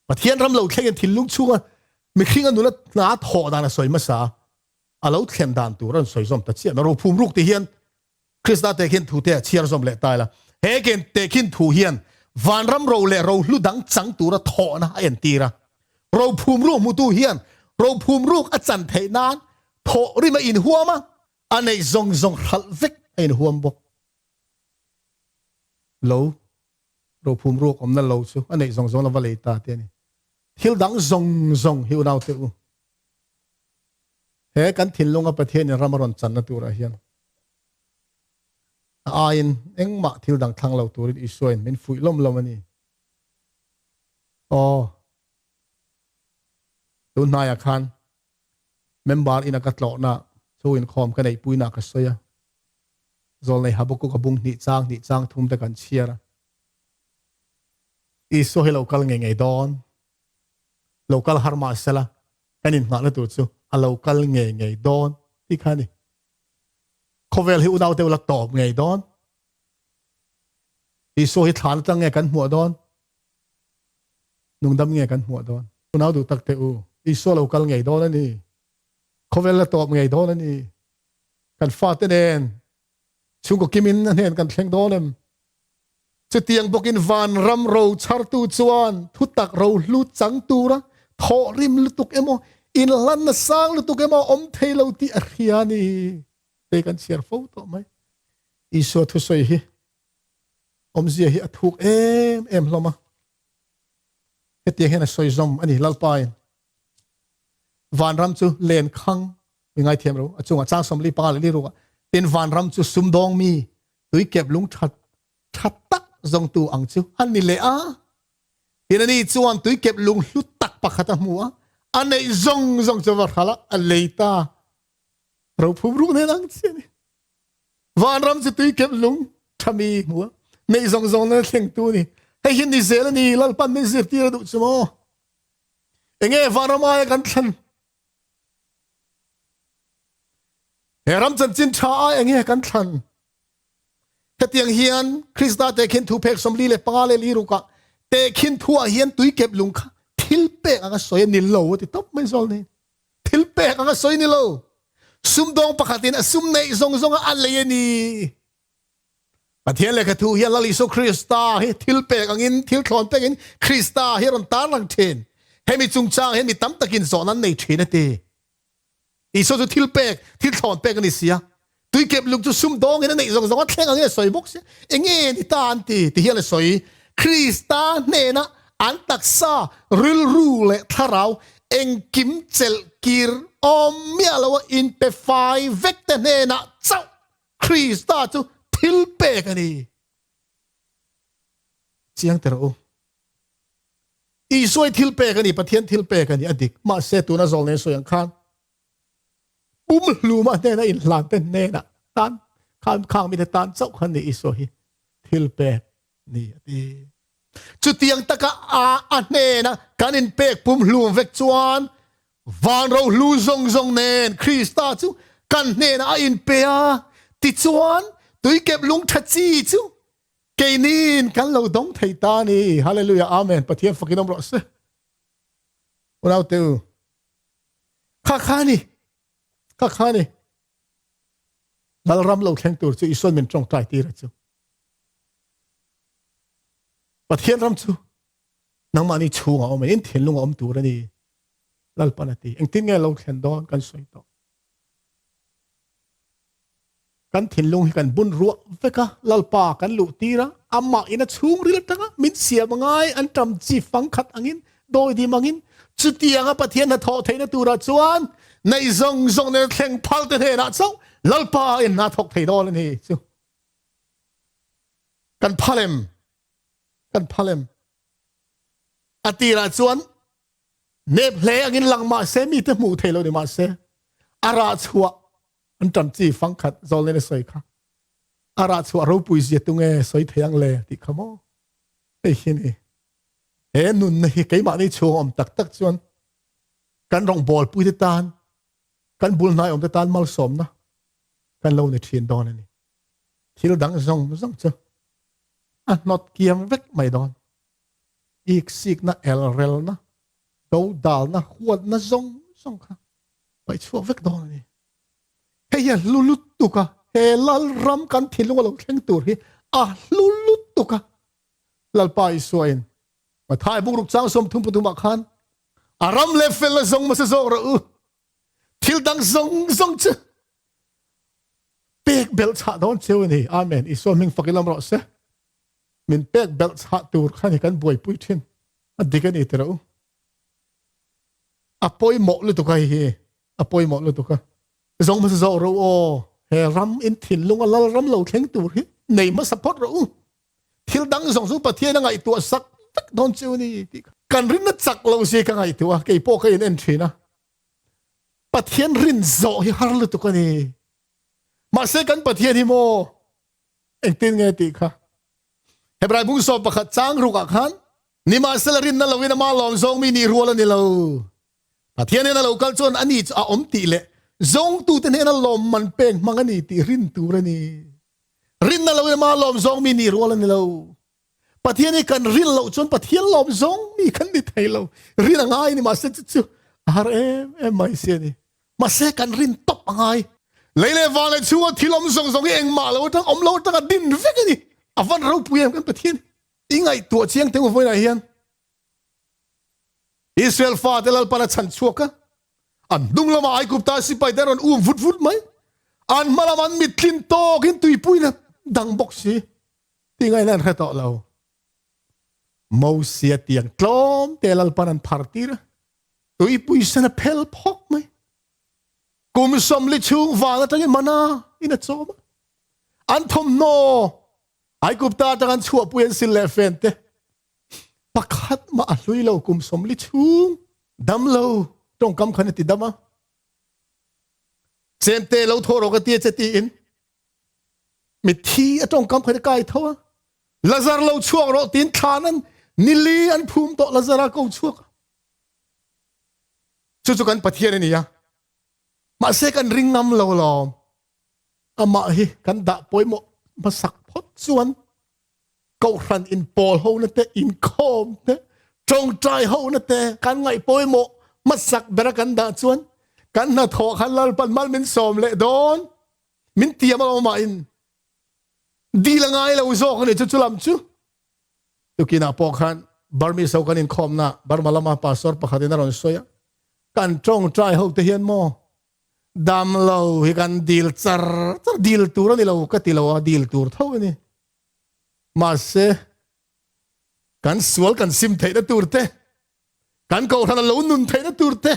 pathian ram lo thleng thin lung chunga mi khinga nula na tho da na soi ma sa alo thlen dan tu ran soi zom ta chia na ro phum ruk ti hian Krista te khin thu te chiar zom le tai la he ken te khin thu hian van ram ro le ro hlu dang chang tu ra tho na en ti ra ro phum ruk mu tu hian ro phum ruk a chan thei nan tho ri ma in huama anei zong zong khal vek in huam bok lo ro phum ruk om na lo chu anei zong zong la va le ta te ni thil dang zong zong hiu nau te u he kan thin lunga pathian in ramaron chan na tur a hian ain engma thil dang thang lo turin isuin min fui lom ani tu naya khan member in a katlo na so in khom ka nei puina ka soya zol nei habuku ka bung ni chang thum ta kan chiara iso he local ngei don local harma sala kanin ma na tu chu a local ngei don ti khani khovel hi udau te la top ngei don iso hi thal tang nge kan hmu don nungdam nge kan hmu don unau du tak te u iso local ngei don ani khovel la top ngei don ani kan fa te nen chung ko kimin na nen kan thleng don em จะเตียงบอกอินวันรำเราชาร์ตูจวนทุตักเราลุจังตูระทอริมลุตุกเอโมอินลันสร้างลุตุกเอโมอมเทลตีอาริยานีเตกันเชียร์โฟโต้ไหมอีสวทุสอยฮีอมเสียฮีถูกเอ็มลงมาเฮตียงเห็นสอยซอมอันนี้ลัลปายวันรำจูเลนคังมีไงเทียมรู้จุงจ้างสมลีปาลีรู้ว่าเป็นวันรำจูซุมดองมีตุยเก็บลุงชัดตักจงตูอังจูอันนี้เลยทีนี้จวนตุยเก็บลุงลุตักปะขัดมัวอันนี้จงจะว่าขละอันเลยตาเราพูดรู้ในนังเสียนี่วันรำจูตุยเก็บลุงทำมีมัวในจงนั่นเข่งตัวนี่ให้เห็นดิเซลนี่ลัลปันไม่เสียทีระดุสมอเองวันรำมากันทันเฮรัมจันจินชาเองกันทันเฮตียงเฮียนคริสต์เตคินทูเพกสมลีเลปาเลลีรุกะเตคินทัวเฮียนตุยเก็บลุงค่ะทิลเปกอังสอยนิลโลติตบไม่ซอลนี่ทิลเปกอังสอยนิลโลซุมดองปะขัดินซุมในซงอันเลยนี่ประเทศเลกทูเฮียนลลิโซคริสตาเฮทิลเปกอังอินทิลคลอนเปกอินคริสตาเฮรันตาลังเทนเฮมิจุงจางเฮมิตั้มตะกินสอนั้นในเทนเตอีโซจะทิลเปกทิลถอนเปกกันเสียตุยเก็บลูกจะซุ่มดองเห็นนั่นเองสองแท่งอะไรสวยบกเสียเองนี่ตาอันที่เฮียเลยสวยคริสตาเนนะอันตักซาริลรูเลทาราวเองกิมเจลกิร์อมเมียละว่าอินเปไฟเวกเตเนนะเจ้าคริสตาจะทิลเปกกันนี่เสียงเตอร์อีสวยทิลเปกันนี่ประเทศทิลเปกันนี่อดีตมาเซตุน่าโซลเนสวยอังคารปุ้มลูมาเนนะอินหลังเต้นเนนะตันข้างมีแต่ตันเจ้าขันนี่อิสวยทิลเปกนี่ดีจุดที่ยังตะกะอันเนนะการอินเปกปุ้มลูเวกจวนวันเราลูซงเนนคริสต์จูกันเนนะอินเปียติจวนตุยเก็บลุงทัดจีจูเกนินกันเราดงไทยตานี่ฮาเลลูยาอาเมนประเทศฟักกินอมรสวันเอาเตอข้านี่ลัลรำเราแข่งตัวจูอีส่วนเป็นจงใจตีระจูประเทศรำจูนังมานี่ชูงเอาไม่เห็นเถียนลุงอมตัวนี่ลัลปนัดตีเอ็งทิ้งไงเราแข่งดอนกันสวยต่อกันเถียนลุงให้กันบุญรัวเวกะลัลปากันลุตีระอามาอินะชูงริลตังมินเสียมังไงอันจำจีฟังขัดอังินโดยดีมังอินจุดที่ยังประเทศนั้นทอไทยนั้นตัวระจวนในซงในแข่งพัลเตเทนะเจ้าลัลปาอินนาทอกไทยดอลนี่จูกันพาเลมอติระจวนเนบเลอันหลังมาเซมีแต่หมู่เทโลเดมาเซอาราชัวอันจำจีฟังขัดจอลเลนสวยค่ะอาราชัวเราปุยเสียตุงสวยเทียงเลติขโมไอ้เหี้ยนี่นุนนี่ไก่มานี่ชัวอมตักจวนกันรองบอลปุยตานกันบุลนายอมตานมาลสมนะกันเราในเทียนดอนนี่ที่เราดังซงเจ้าอันนอดเกียมเวกไม่ดอนอีกสิกนะเอลเรลนะดาวดาลนะขวดนะซงค่ะไปชัวเวกดอนนี่เฮียลุตุกะเฮลัลรำกันทิ้งลงเราแข่งตัวเฮีลุตุกะลัลไปสวยมาถ่ายบุกรุกจ้างสมทุมปุตุมาขันอารมเลเฟลซงมาเสซอระทิลดังซงเจเปกเบลชาดอนเชวนี่อาเมนอิสวมิงฟักกิลามรอเซมินเปกเบลชาตูร์ขันกันบวยปุยทินอดีกันอีเตอร์อปอยหมอลุตุกะเฮอปอยหมอลุตุกะซงมาเสซอระเฮรัมอินทินลุงลัลรัมเราแข่งตัวเฮในมาสปอร์ตระทิลดังซงสุปะเทียนังไอตัวสักดอนเชวนี่กันรินนัดสักเราเสียกันไอตัวเกี่ยโป้กันเอ็นทรีนะปะเทียนรินโซฮิฮาร์ลุตุกันนี่มาเสกันปะเทียนฮิโมเอ็งตินไงติค่ะเฮบรายบุ้งสอบปะขัดจ้างรุกอักขันนี่มาเสลรินนั่นเราวินามาลอมซงมีนี่รัวแล้วนี่เราปะเทียนนี่นั่นเราคัลจวนอันนี้จะอมตีเละซงตูเตนี่นั่นลมมันเป็นมังอันนี้ตีรินตูระนี่รินนั่นเราวินามาลอมซงมีนี่รัวแล้วนี่เราปะเทียนนี่กันรินเราจนปะเทียนลอมซงมีกันดิไทยเรารินง่ายนี่มาเสจู่ไม่เสียนี่มาเสกันรินตบง่ายเลยวันเลยชัวที่ลมซงเองมาแล้วทั้งอมเราทั้งดินเวกนี่ avan rau puya kan pathian ingai tua chiang teng voi na hian Israel fa te lalpa na chan chuaka an dung lama ai kupta si pai daron vut vut mai an malaman mitlin to kin tui pui na dang bok si tingai nan kha to lo mau sia tiang tlom te lalpa nan partir tui pui sana pel phok mai kum som li chung wa na tang mana ina choma an thom no ai kupta tang chua puyen sil le fen te pakhat ma alui lo kum som li chung dam lo tong kam khan ti dama sem te lo thoro ka ti che ti in mi thi atong kam khan kai thawa lazar lo chuak ro tin thanan nili an phum to lazara ko chuak chu kan pathian ni ya ma se kan ring ngam lo lo ama hi kan da poimo masak phot chuan câu khăn in Paul hậu nè te in com te trong trai hậu nè te kan ngai poi mo masak bera kan da chuan kan na tho khan lal pan mal min som le don min tiam lo ma in di la ngai lo zo kan chu chulam chu tu kina po khan barmi so kan in com na barmalama pastor pakhatin ron soya kan trong trai hậu te hian mo dam lo hi kan dil char dil tur ni lo ka ti lo dil tur tho ni mà se kan sual kan sim thei na turte kan ko thana lo nun thei na turte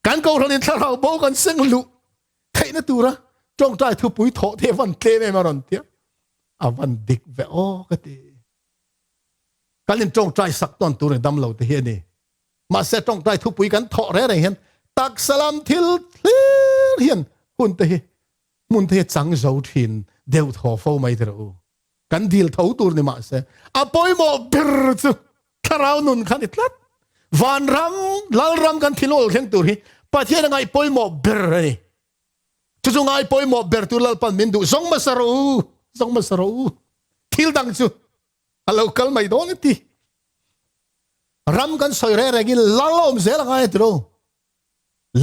kan ko thana in tharau bo kan seng lu thei na tura trong trai thu pui tho the van tle me maron tia avan dik ve o ka ti kan in trong trai sak ton tur dam lo te he ni mà se trong trai thu pui kan tho re re hen tak salam thil hian hun te mun te chang zo thin deu tho fo mai ter u kan dil thấu tur ni ma se apoi mo ber chu tharau nun khan itlat van ram lal ram kan thinol kheng tur hi pathian ngai poi mo ber ni chu ngai poi mo ber tu lal pan min du zong ma saru thil dang chu alo kal mai don ti ram kan soi re regin lal om zel ngai tro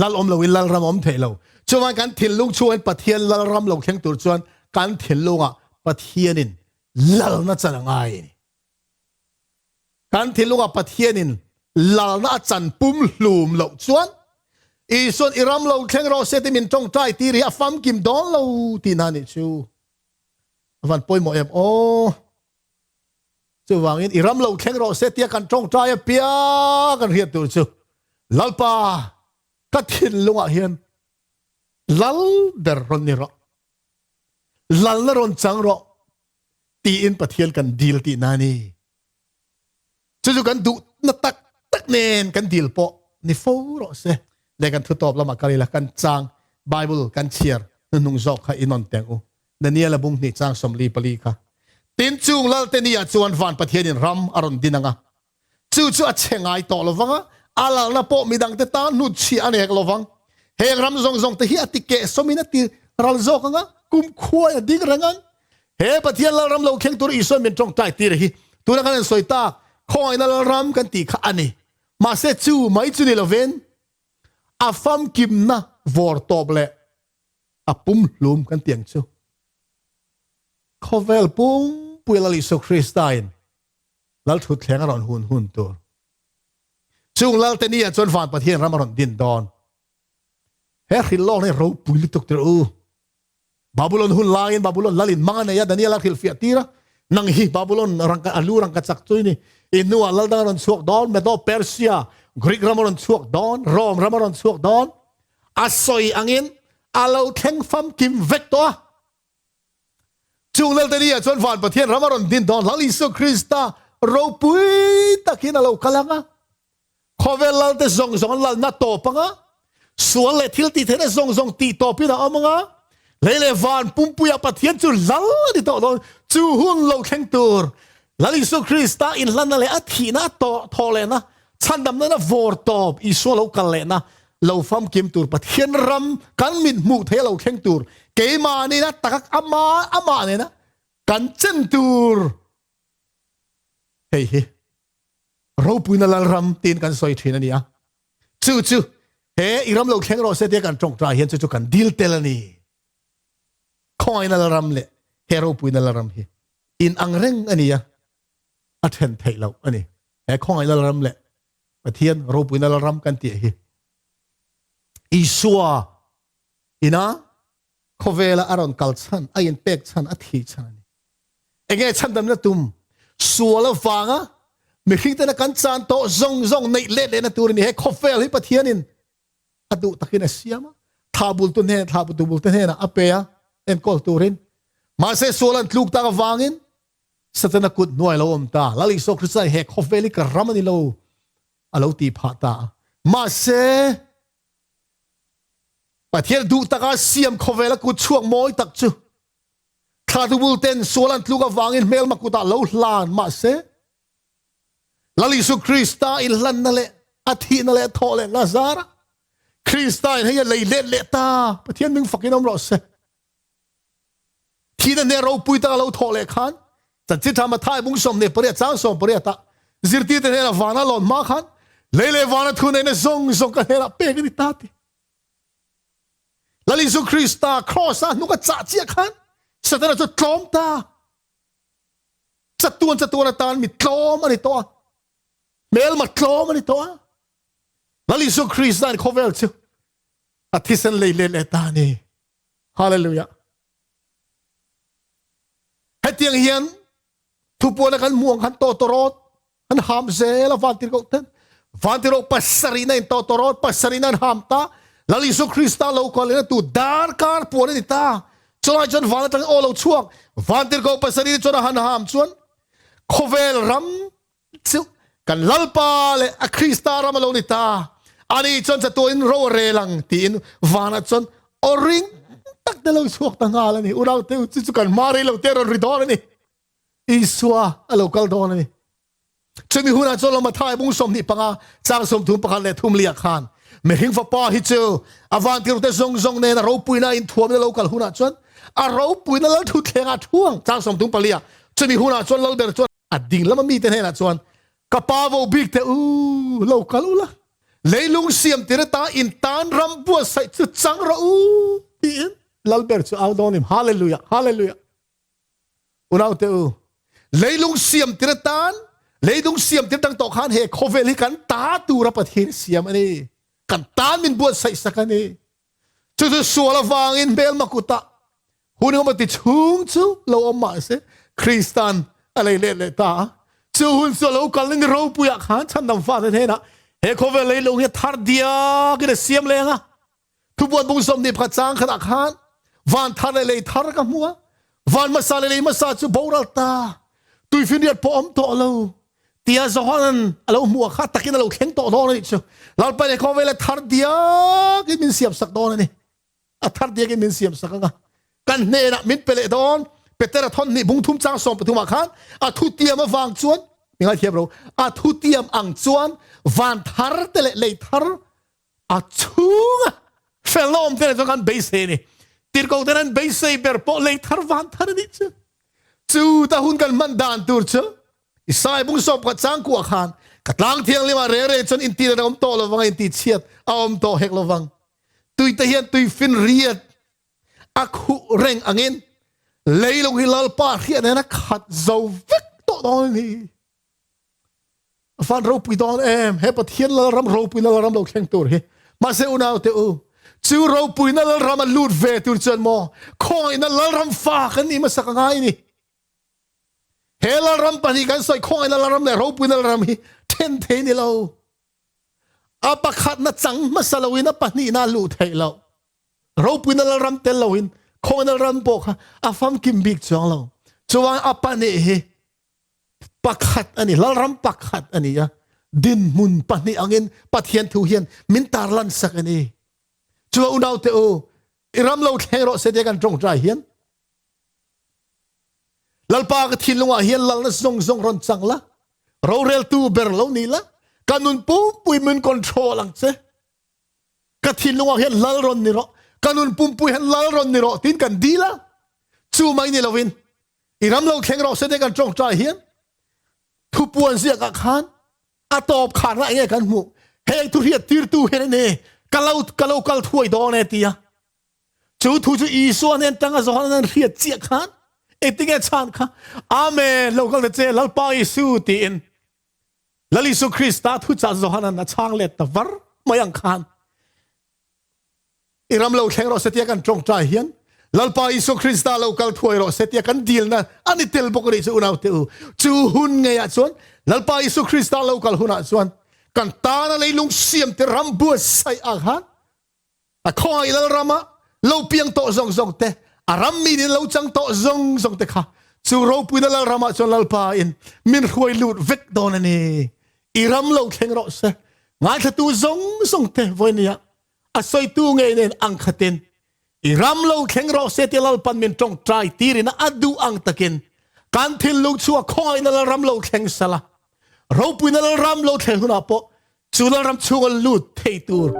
lal om lo lal ram om thelo chuan kan thil lung chuan pathian lal ram lo kheng tur chuan kan thil lunga pathianin lal na chan ngai kan thilunga pathianin lal na chan pum hlum lo chuan i son iram lo thleng ro se te min tong trai ti ri afam kim don lo ti na ni chu van poi mo em o chu wangin iram lo thleng ro se ti kan tong trai pia kan riat tur chu lalpa ka thilunga hian lal der ron ni ro lal na ron chang ro ti in pathian kan deal ti nani chu kan du na tak nen kan deal po ni fo ro se le kan thu top lama kalila kan chang bible kan chiar nung zok kha inon teng u daniel abung ni chang somli pali kha tin chung lal te ni a chuan van pathian in ram aron dinanga chu a chengai to lowanga alal na po midang te ta nu chi anek lowang heng ram zong te hi atike somina ti ral zokanga kum khoi ding rangang he pathian lal ram lo kheng tur i so min tong tai ti hi tu na kan soi ta khoi na lal ram kan ti kha ani ma se chu mai chu ni loven a fam kim na vor toble a pum lum kan tiang chu khovel pum puilali so christain lal thu thleng ron hun tur chung lal te ni a chon fan pathian ram ron din don he khilo ne ro puili tok ter u Babylon hun lain Babylon lalin mga ya Daniel akhil fiatira nang hi Babylon rangka alu rangka chakchoy ni inu alal dangaron suak don Medo Persia Greek ramaron suak don Rome ramaron suak don asoy angin alaw theng fam kim vekto chung lal tani chon van pathian ramaron din don lali so Krista ro pui takin alaw kalanga khovel lal te zong lal na to panga sual le thil ti thene zong ti to pina amanga lele van pumpuya pathian chu lal di to lo chu hun lo kheng tur lali so Krista in lan le athina to tholena chandam na vor top i so lo kalena lo fam kim tur pathian ram kan min mu the lo kheng tur ke ma ni na takak ama ne na kan chen tur hey ro puina lal ram tin kan soi thina ni a chu he iram lo kheng ro se te kan tong tra hian chu kan dil telani Koin na ram le hero pui na ram hi อินอังเร่งอันนี้อัดเห็นไทยเราอันนี้แต่ข้องไอ้ละรำแหละประเทศเราปุยละรำกันเตี๋ยอีสัวอีนะเขาเวลาอารอนกัลชันไอ้ยันเป็กชันอัฐิชันเองฉันดำนะตุมสัวละฟังอ่ะไม่คิดแต่ละกันจานโตซงในเล่เลยนะตัวนี้ให้เขาเวลให้ประเทศนี้อดูตะกินเสียมทาบุลตุนเฮทาบุลตุนเฮนะอเปียเอ็นกอลตูรินมาเสสัวลันลูกตากฟังอินสัตนักกุดหน่วยเราอมตาลลิโซคริสต์ให้เขาเวลิกรามันนี่เราเราตีผาตามาเสประเทศดูตากาเสียมเขาเวลกุดช่วงมอยตักจูทาดูบุลเตนสัวลันลูกฟังอินเมลมากุตาเราลานมาเสลลิโซคริสต์อินลันนั่นแหละอาทิตย์นั่นแหละทอเลลาซาระคริสต์ให้เลยเละตาประเทศมึงฝักน้ำรสที่นั่นเนี่ยเราปุยตาเราทอเลขันแต่ที่ทำมาท้ายบุ้งสมเนี่ยประเดี๋ยวจ้างสมประเดี๋ยวตาจิตที่เนี่ยเราวานาหลอนมาขันเลวานาทุนเนี่ยซงกันเนี่ยเป๊กนิตาติแล้วลิซูคริสต์ครอสนุกจ่าเจียขันสัตว์นั้นจะกลอมตาสัตว์นั้นตามีกลอมอะไรตัวเมลมากลอมอะไรตัวแล้วลิซูคริสต์เขาเวลชื่ออาทิตย์สันเลตานี่ฮาเลลูยาให้เตียงเฮียนทุบปวดกันม่วงหันโตตรอดหันหามเซลฟันติโกเทนฟันติโกปัสสรีนันโตตรอดปัสสรีนันหามตาแล้วลิซูคริสต์เราคนเลยนะตูดาร์การปวดนี่ตาจนไอ้จนฟันตั้งโอเราช่วงฟันติโกปัสสรีจนหันหามชวนโคเวลรัมซิกันลัลปาเลอะคริสต์รัมเรานี่ตาอันนี้จนจะตัวอินโรเรลังตีนวานาจนอริงตักเดเราช่วงตั้งอะไรนี่อุเราเตวจิจุกันมาเรเราเตรริดอนนี่อีสัวเรากัลดอนนี่จะมีหุ่นจนเรามาถ่ายบุ้งสมนี่ปังอาจางสมทุมปะกันเลยทุ่มเลียขานไม่หิงฟ้าป้าฮิเจออวันที่เราเตซงเนี่ยเราปุยน่าอินทวมเรากัลหุ่นจนเราปุยน่าเราทุกเทียงท่วงจางสมทุมปะเลียจะมีหุ่นจนเราเดินจนอดิ่งแล้วมันมีแต่เนี่ยจนกระป๋าโวบิกแต่เรากัลละเลยลุงเสียมติระตาอินตานรำบัวใส่จุดจังเราอินลลเบอร์จะเอาดอนิมฮาเลลูยาฮาเลลูยาอุณาเตอเลยลุงเสียมติระตานเลยลุงเสียมติระตังตอกหันเฮโคเวลิกันตาตูรับประเทศเสียมอันนี้กันตานมินบัวใส่สักอันนี้จุดสัวละฟังอินเบลมากุตะหุ่นเขามาติดชุงจูเราอมาเสคริสตันอะไรเล่ตาจูหุ่นสัวเรากันเล่นเราปุยขันฉันนำฟ้าเท่นะเฮโคเวลลงเฮทาร์เดียกินเสียมเลยนะทุกวันบุญสมนิพจางขณะขันวันทาร์เลยทาร์กับมัววันมาซาเลยมาซาจูบอรัลตาตุยฟินเดียร์พอมโตเราเตียจฮอนันเรามัวข้าตะกินเราเข่งโตโดนนี่เชียวเราไปเฮโคเวลทาร์เดียกินมินเสียมสักโดนนี่ทาร์เดียกินมินเสียมสักกันเนนะมินเปเลโดนเปเตอร์ทอนนี่บุญทุ่มจางสมปฐุมขันทุเตียมาฟังชวนมีอะไรเทียบเราทุเตียมอังชวนวันทาร์เตเลทาร์ชูงเฟลล์อมเตเลจงกันเบสนี่ติดกูเตนันเบสเบอร์พอเลทาร์วันทาร์นี่จูตาหุ่นกันมันดานตูร์เชอิสายบุ้งสอบกับจางกัวขานกัดล้างเทียงเลยมาเร่จนอินตีเราอมโตระวังอินตีเชียดเอาอมโตเฮกระวังตุยตะเฮียนตุยฟินเรียดอักหุเร่งอังอินเลยลงฮิลลปาเฮียนนะขัดเจ้าวิกโตตอนนี้ฟันเราปุยดอนเฮปะเทียนเรารำเราปุยนั่นเรารำเราแข่งตัวเฮมาเซอุนาเตอจูเราปุยนั่นเรารำมันลูดเวตุนจนมอคอยนั่นเรารำฟ้ากันนี่มาสักง่ายนี่เฮเรารำปนิกันใส่คอยนั่นเรารำเนี่ยเราปุยนั่นเรารำฮีเทนนี่เราอาปะขัดนัดจังมาสลาวินปนิน่าลูดให้เราปุยนั่นเรารำเตลาวินคอยนั่นรำปกอาฟัมกิมบิกจังเราจวนอาปนิเฮปักขัดอันนี้เรารำปักขัดอันนี้ดินมุนปนิอังอินปัทเฮียนทุเฮียนมินตาลันสักอันนี้ชัวอุณาวเตอรำเราแข่งรถเสด็จกันตรงใจเฮียนลัลปากทินลงว่าเฮียนลัลนั่งซงรอนจังละเราเรลตูเบอร์เรานี่ละการนุนปุ๊บปุยมันคอนโทรลหลังเสกทินลงว่าเฮียนลัลรอนนี่รอการนุนปุ๊บปุยเฮียนลัลรอนนี่รอทินกันดีละชูไม่นี่ละวินรำเราแข่งรถเสด็จกันตรงใจเฮียนทุบปวนเสียกับขันอาตอบขันอะไรกันหมู่เฮ้ยทุเรียนตีร์ตูเฮนเน่กัลถวยดอนเนตียจูทูจูอีส่วนเนี่ยตั้งแต่สอนนั้นเรียดเจียขัน ติงเอชานค่ะอาเมนเราก็เลยเจลปาอิสุตีอินลลิสุคริสต์ทุจัดโจฮันนัช่างเล็ดตะวัรมายังคานอิรามเราแข่งเราเสียกันตรงใจเฮียนลลปาอิสุคริสต์เราคัลถวยเราเสียกันดีลนะอันนี้เทลบุกรีจูนเอาเตอจูหุนเงียส่วนลลปาอิสุคริสต์เราคัลหุนส่วนกันตานะเลยลุงเสียมเตรัมบัวใส่อาหารอะคอยลลรามาเราเพียงโตซงเตอารัมมีนี่เราจังโตซงเตค่ะจูเราพูดลลรามาส่วนลลปาอินมินรวยลูดเวกโดนนี่อิรามเราแข่งเราเสียงานที่ตัวซงเตวันนี้อาศัยตัวเงินอังคตินอิรามเราแข่งเราเสียที่ลลปันมินตรงใจตีรินะอดูอังตะกินการที่ลูกชัวคอยนั่นลรามเราแข่งสละเราพูดนั่นลรามเราแข่งหุ่นapоจูลรามชัวลูดเทตูร์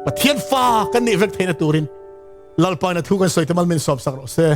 ปะเทียนฟ้ากันนี่เวกเทนตูรินลลปันนะทุกันสวยแต่มันมินสอบสักเราเสีย